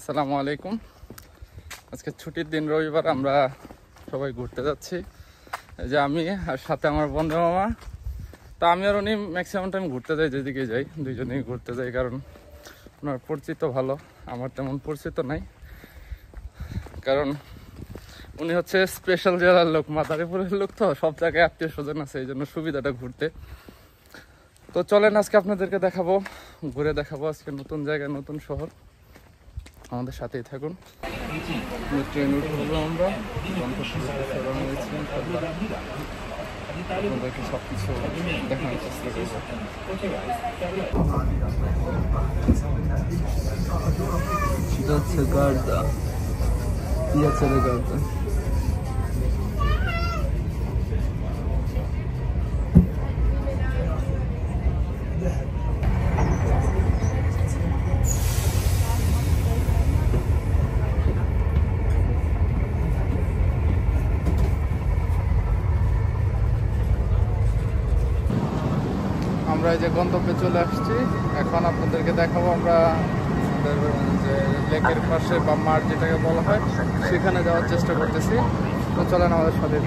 আসসালামু আলাইকুম। আজকে ছুটির দিন, রবিবার। আমরা সবাই ঘুরতে যাচ্ছি, এই যে আমি আর সাথে আমার বন্ধু মামা। তা আমি আর উনি ম্যাক্সিমাম টাইম ঘুরতে যাই, যেদিকে যাই দুইজনেই ঘুরতে যাই, কারণ ওনার পরিচিত ভালো, আমার তেমন পরিচিত নাই। কারণ উনি হচ্ছে স্পেশাল জেলার লোক, মাদারীপুরের লোক, তো সব জায়গায় আত্মীয় স্বজন আছে, এই জন্য সুবিধাটা ঘুরতে। তো চলেন আজকে আপনাদেরকে দেখাবো, ঘুরে দেখাবো আজকে নতুন জায়গা, নতুন শহর। আমাদের সাথেই থাকুন। ট্রেন উঠবো আমরা, আপনাদেরকে সব কিছু দেখানোর চেষ্টা করবো। যাচ্ছে গার্দা, যাচ্ছে রে গার্দা। আমরা এই যে গন্তব্যে চলে আসছি। এখন আপনাদেরকে দেখাবো আমরা আমাদের যে লেকের পাশে বা মাঠ যেটাকে বলা হয়, সেখানে যাওয়ার চেষ্টা করতেছি। তো চলেন আমাদের সাথে।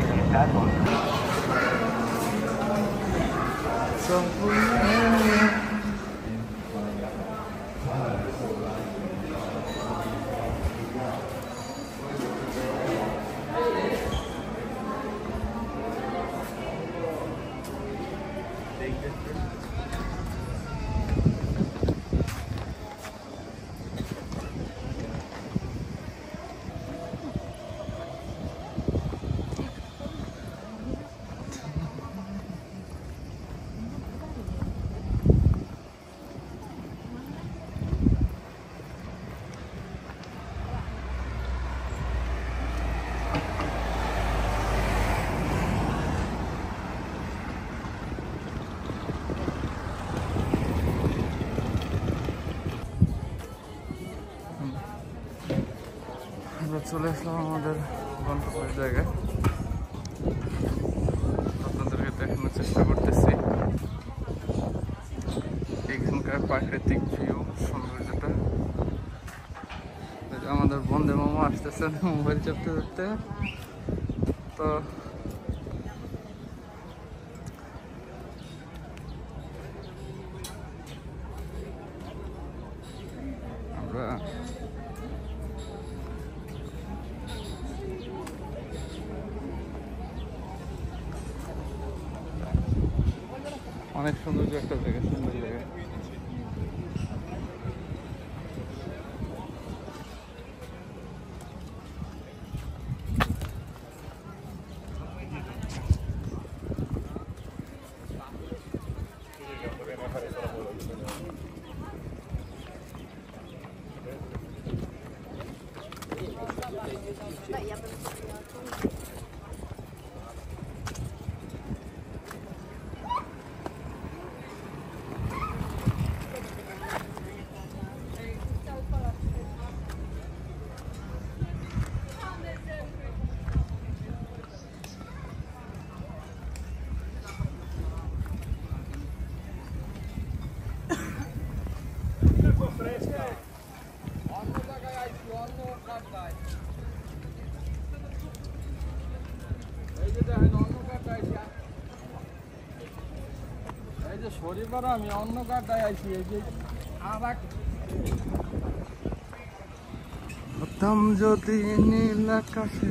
আমরা চলে আসলাম আমাদের গন্তব্যের জায়গায়, আপনাদেরকে দেখানোর চেষ্টা করতেছি এখানকার প্রাকৃতিক ভিউ, সৌন্দর্যটা। আমাদের বন্ধু মামা আসতেছেন মোবাইল চাপতে চাপতে। তো আমরা অনেক সৌন্দর্য একটা জায়গা, সুন্দর জায়গা। এই যে শনিবার আমি অন্য কাটায় আইছি, এই যে হতাম যদি নীল আকাশে।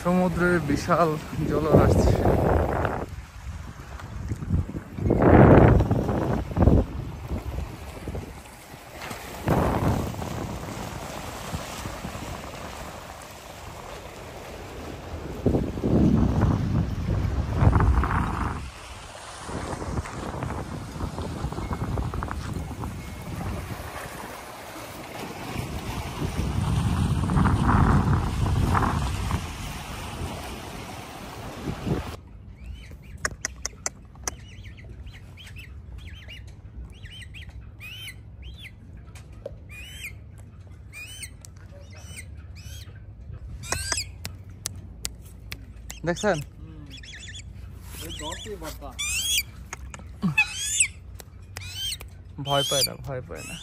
সমুদ্রের বিশাল জলরাশি। দেখছেন ভয় পায় না